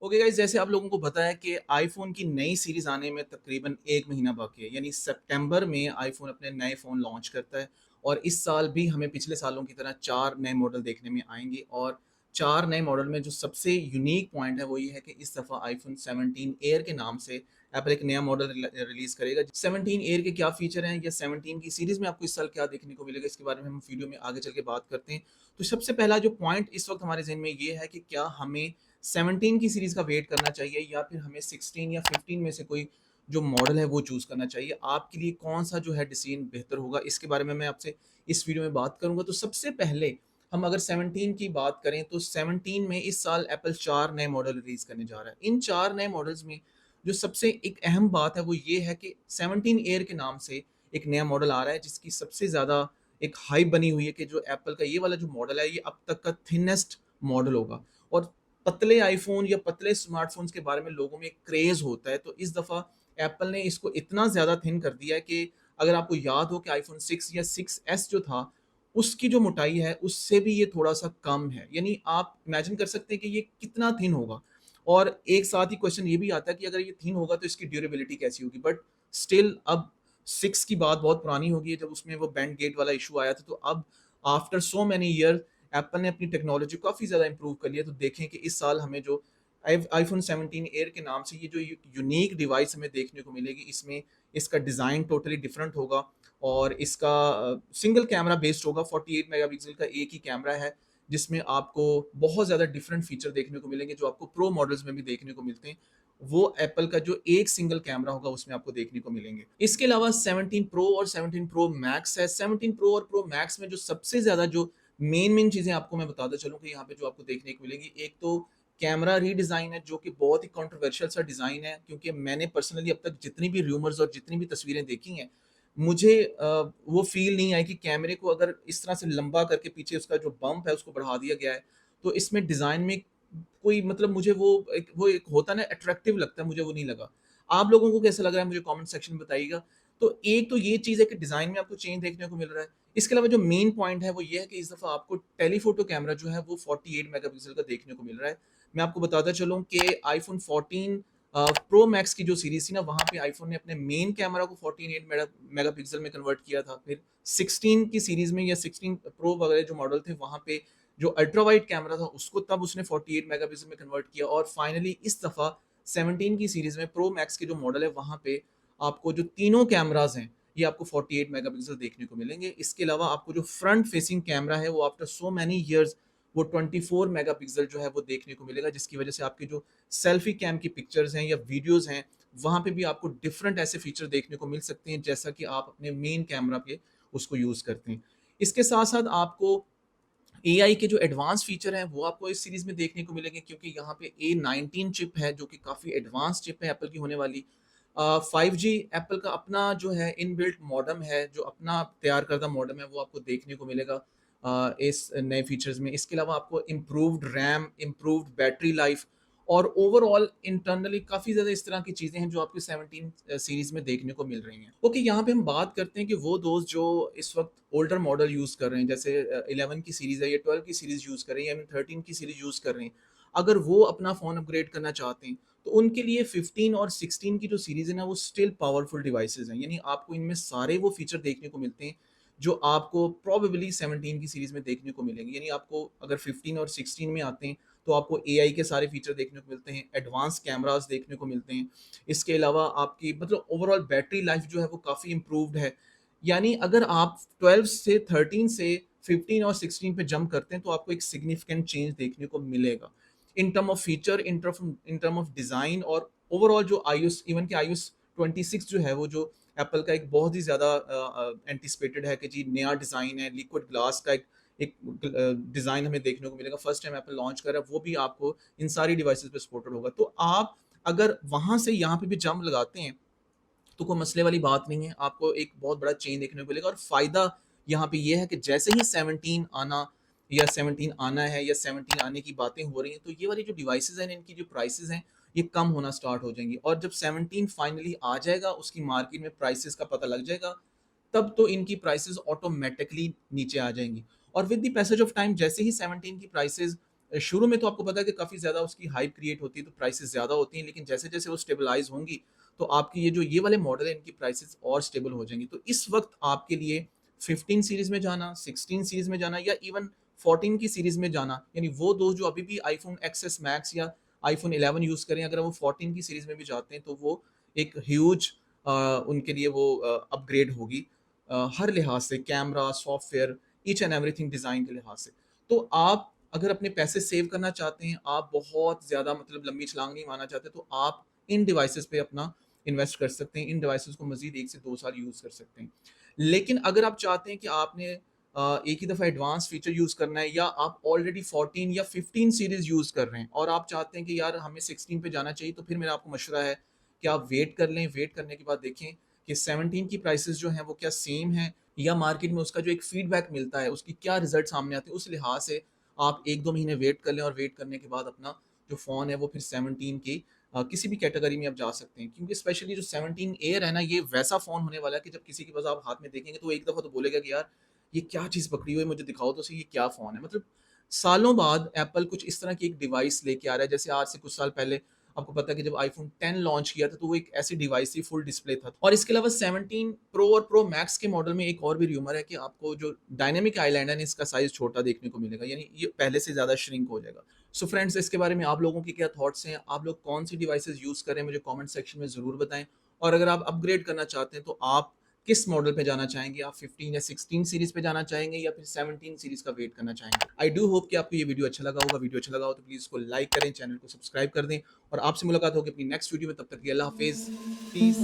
Okay guys, जैसे आप लोगों को पता है कि आईफोन की नई सीरीज आने में तकरीबन 1 महीना बाकी है। यानी सितंबर में आईफोन अपने नए फ़ोन लॉन्च करता है और इस साल भी हमें पिछले सालों की तरह 4 नए मॉडल देखने में आएंगे। और 4 नए मॉडल में जो सबसे यूनिक पॉइंट है वो ये है कि इस दफ़ा आईफोन 17 एयर के नाम से एप्पल एक नया मॉडल रिलीज़ करेगा। 17 एयर के क्या फ़ीचर हैं या 17 की सीरीज़ में आपको इस साल क्या देखने को मिलेगा, इसके बारे में हम वीडियो में आगे चल के बात करते हैं। तो सबसे पहला जो पॉइंट इस वक्त हमारे जहन में ये है कि क्या हमें 17 की सीरीज़ का वेट करना चाहिए या फिर हमें 16 या 15 में से कोई जो मॉडल है वो चूज़ करना चाहिए। आपके लिए कौन-सा जो है डिसीजन बेहतर होगा, इसके बारे में मैं आपसे इस वीडियो में बात करूँगा। तो सबसे पहले हम अगर 17 की बात करें तो 17 में इस साल एप्पल 4 नए मॉडल रिलीज़ करने जा रहा है। इन 4 नए मॉडल्स में जो सबसे एक अहम बात है वो ये है कि 17 एयर के नाम से एक नया मॉडल आ रहा है जिसकी सबसे ज़्यादा एक हाइप बनी हुई है कि जो एप्पल का ये वाला जो मॉडल है ये अब तक का थिनेस्ट मॉडल होगा। और पतले आईफ़ोन या पतले स्मार्टफ़ोन्स के बारे में लोगों में एक क्रेज़ होता है, तो इस दफ़ा एप्पल ने इसको इतना ज़्यादा थिन कर दिया है कि अगर आपको याद हो कि आईफ़ोन 6 या 6s जो था, उसकी जो मोटाई है, उससे भी ये थोड़ा-सा कम है। यानी आप इमेजिन कर सकते हैं कि ये कितना थिन होगा। और एक साथ ही क्वेश्चन ये भी आता है कि अगर ये थिन होगा, तो इसकी ड्यूरेबिलिटी कैसी होगी? बट स्टिल अब 6 की बात बहुत पुरानी हो गई है, जब उसमें वो बेंड गेट वाला इश्यू आया था, तो अब after so many year Apple ने अपनी टेक्नोलॉजी को काफ़ी ज़्यादा इंप्रूव कर लिया। तो देखें कि इस साल हमें जो आईफोन 17 एयर के नाम से ये जो यूनिक डिवाइस हमें देखने को मिलेगी, इसमें इसका डिज़ाइन टोटली डिफरेंट होगा और इसका सिंगल कैमरा बेस्ड होगा। 48 मेगापिक्सल का एक ही कैमरा है जिसमें आपको बहुत ज़्यादा डिफरेंट फीचर देखने को मिलेंगे जो आपको प्रो मॉडल्स में भी देखने को मिलते हैं। वो एप्पल का जो एक सिंगल कैमरा होगा उसमें आपको देखने को मिलेंगे। इसके अलावा 17 प्रो और 17 प्रो मैक्स है। 17 प्रो और प्रो मैक्स में जो सबसे ज़्यादा जो मेन चीज़ें आपको मैं बताता चलूँ कि यहाँ पे जो आपको देखने को मिलेगी, एक तो कैमरा रीडिज़ाइन है जो कि बहुत ही कंट्रोवर्शियल सा डिज़ाइन है, क्योंकि मैंने पर्सनली अब तक जितनी भी रूमर्स और जितनी भी तस्वीरें देखी हैं, मुझे वो फ़ील नहीं आई कि कैमरे को अगर इस तरह से लंबा करके पीछे उसका जो बम्प है उसको बढ़ा दिया गया है, तो इसमें डिज़ाइन में कोई मतलब मुझे वो एक होता है ना, अट्रैक्टिव लगता है, मुझे वो नहीं लगा। आप लोगों को कैसा लग रहा है मुझे कमेंट सेक्शन में बताइएगा। तो एक तो ये चीज़ है कि डिज़ाइन में आपको चेंज देखने को मिल रहा है। इसके अलावा जो मेन पॉइंट है वो ये है कि इस दफ़ा आपको टेलीफ़ोटो कैमरा जो है वो 48 मेगापिक्सल का देखने को मिल रहा है। मैं आपको बताता चलूँ कि आईफ़ोन 14 प्रो मैक्स की जो सीरीज़ थी ना, वहाँ पे आईफ़ोन ने अपने मेन कैमरा को 48 मेगापिक्सल में कन्वर्ट किया था। फिर 16 की सीरीज़ में या 16 प्रो वगैरह जो मॉडल थे, वहाँ पे जो अल्ट्रा वाइड कैमरा था उसको तब उसने 48 मेगापिक्सल में कन्वर्ट किया। और फाइनली इस दफ़ा 17 की सीरीज़ में प्रो मैक्स के जो मॉडल है वहाँ पे आपको जो तीनों कैमराज़ हैं ये आपको 48 मेगापिक्सल देखने को मिलेंगे। इसके अलावा आपको जो फ्रंट फेसिंग कैमरा है वो आफ्टर सो मैनी ईयर्स वो 24 मेगापिक्सल जो है वो देखने को मिलेगा, जिसकी वजह से आपकी जो सेल्फी कैम की पिक्चर्स हैं या वीडियोज़ हैं, वहाँ पे भी आपको डिफरेंट ऐसे फीचर देखने को मिल सकते हैं जैसा कि आप अपने मेन कैमरा पे उसको यूज़ करते हैं। इसके साथ-साथ आपको एआई के जो एडवांस फीचर हैं वो आपको इस सीरीज़ में देखने को मिलेंगे, क्योंकि यहाँ पे A19 चिप है जो कि काफ़ी एडवांस चिप है एप्पल की होने वाली। 5G एप्पल का अपना जो है इनबिल्ट मॉडेम है, जो अपना तैयार करदा मॉडेम है वो आपको देखने को मिलेगा इस नए फीचर्स में। इसके अलावा आपको improved RAM, improved battery life और ओवरऑल इंटरनली काफ़ी ज़्यादा इस तरह की चीज़ें हैं जो आपको 17 सीरीज़ में देखने को मिल रही हैं। ओके, यहाँ पे हम बात करते हैं कि वो दोस्त जो इस वक्त ओल्डर मॉडल यूज़ कर रहे हैं, जैसे 11 की सीरीज़ है या 12 की सीरीज़ यूज़ कर रहे हैं या 13 की सीरीज़ यूज़ कर रहे हैं, अगर वो अपना फ़ोन अपग्रेड करना चाहते हैं तो उनके लिए 15 और 16 की जो सीरीज़ है ना वो स्टिल पावरफुल डिवाइसेस हैं। यानी आपको इनमें सारे वो फीचर देखने को मिलते हैं जो आपको प्रोबेबली 17 की सीरीज़ में देखने को मिलेंगे। यानी आपको अगर 15 और 16 में आते हैं तो आपको एआई के सारे फीचर देखने को मिलते हैं, एडवांस कैमरास देखने को मिलते हैं। इसके अलावा आपकी मतलब ओवरऑल बैटरी लाइफ जो है वो काफ़ी इम्प्रूव्ड है। यानी अगर आप 12 से 13 से 15 और 16 पे जंप करते हैं तो आपको एक सिग्निफिकेंट चेंज देखने को मिलेगा। In term of feature, in term of design और ओवरऑल जो आईओएस, इवन कि आईओएस 26 जो है वो जो एप्पल का एक बहुत ही ज़्यादा एंटिसिपेटेड है कि जी नया डिज़ाइन है, लिक्विड ग्लास का एक एक डिज़ाइन हमें देखने को मिलेगा। फर्स्ट टाइम एप्पल लॉन्च कर रहा है, वो भी आपको इन सारी डिवाइसेज़ पे सपोर्टेड होगा। तो आप अगर वहाँ से यहाँ पे भी जंप लगाते हैं, तो कोई मसले वाली बात नहीं है। आपको एक बहुत बड़ा चेंज देखने को मिलेगा और फ़ायदा यहाँ पे ये है कि जैसे ही 17 आना या 17 आना है या 17 आने की बातें हो रही हैं, तो ये वाली जो डिवाइसेज़ हैं, इनकी जो प्राइसेज़ हैं, ये कम होना स्टार्ट हो जाएँगी और जब 17 फाइनली आ जाएगा, उसकी मार्केट में प्राइसेज़ का पता लग जाएगा, तब तो इनकी प्राइसेज़ ऑटोमैटिकली नीचे आ जाएँगी। और with the passage of time जैसे ही 17 की प्राइसेज़ शुरू में तो आपको पता है कि काफ़ी ज़्यादा उसकी हाइप क्रिएट होती है, तो प्राइसेज़ ज़्यादा होती हैं, लेकिन जैसे-जैसे वो स्टेबलाइज़ होंगी, तो आपकी ये वाले मॉडल हैं, इनकी प्राइसेज़ और स्टेबल हो जाएँगी। तो इस वक़्त आपके लिए 15 सीरीज़ में जाना, 16 सीरीज़ में जाना या इवन 14 की सीरीज़ में जाना, यानी वो दोस्त जो अभी भी आईफ़ोन एक्सएस मैक्स या आईफ़ोन 11 यूज़ करें, अगर वो 14 की सीरीज़ में भी जाते हैं, तो वो एक ह्यूज उनके लिए वो अपग्रेड होगी हर लिहाज से, camera, software, each and everything design के लिहाज से। तो आप अगर अपने पैसे सेव करना चाहते हैं, आप बहुत ज़्यादा मतलब लंबी छलांग नहीं मारना चाहते, तो आप इन डिवाइसेज़ पे अपना इन्वेस्ट कर सकते हैं। इन डिवाइसेज़ को मज़ीद 1 से 2 साल यूज़ कर सकते हैं। लेकिन अगर आप चाहते हैं कि आपने एक ही दफ़ा एडवांस फीचर यूज़ करना है या आप ऑलरेडी 14 या 15 सीरीज़ यूज़ कर रहे हैं और आप चाहते हैं कि यार हमें 16 पे जाना चाहिए, तो फिर मेरा आपको मशवरा है कि आप वेट कर लें। वेट करने के बाद देखें कि 17 की प्राइसेज़ जो हैं वो क्या सेम हैं या मार्केट में उसका जो एक फीडबैक मिलता है, उसकी क्या रिज़ल्ट सामने आते हैं, उस लिहाज से आप 1-2 महीने वेट कर लें और वेट करने के बाद अपना जो फ़ोन है वो फिर 17 की किसी भी कैटेगरी में आप जा सकते हैं। क्योंकि स्पेशली जो 17 एयर है ना, ये वैसा फ़ोन होने वाला है कि जब किसी के पास आप हाथ में देखेंगे तो एक दफ़ा तो बोलेगा कि यार ये क्या चीज़ पकड़ी हुई है, मुझे दिखाओ तो सही ये क्या फ़ोन है। मतलब सालों बाद एप्पल कुछ इस तरह की एक डिवाइस लेके आ रहा है, जैसे आज से कुछ साल पहले आपको पता है कि जब आईफ़ोन 10 लॉन्च किया था, तो वो एक ऐसी डिवाइस थी, फुल डिस्प्ले था। और इसके अलावा 17 प्रो और प्रो मैक्स के मॉडल में एक और भी र्यूमर है कि आपको जो डायनामिक आइलैंड है ना, इसका साइज़ छोटा देखने को मिलेगा, यानी ये पहले से ज़्यादा श्रिंक हो जाएगा। सो फ्रेंड्स, इसके बारे में आप लोगों के क्या थॉट्स हैं? आप लोग कौन-सी डिवाइसेज़ यूज़ कर रहे हैं? मुझे कमेंट सेक्शन में ज़रूर बताएँ। और अगर आप अपग्रेड करना चाहते हैं, तो आप किस मॉडल पे जाना चाहेंगे? आप 15 या 16 सीरीज़ पे जाना चाहेंगे या फिर 17 सीरीज़ का वेट करना चाहेंगे? आई डू होप कि आपको ये वीडियो अच्छा लगा होगा। वीडियो अच्छा लगा हो तो प्लीज़ इसको लाइक करें, चैनल को सब्सक्राइब कर दें और आपसे मुलाकात होगी अपनी नेक्स्ट वीडियो में। तब तक के लिए अल्लाह हाफ़िज़। पीस।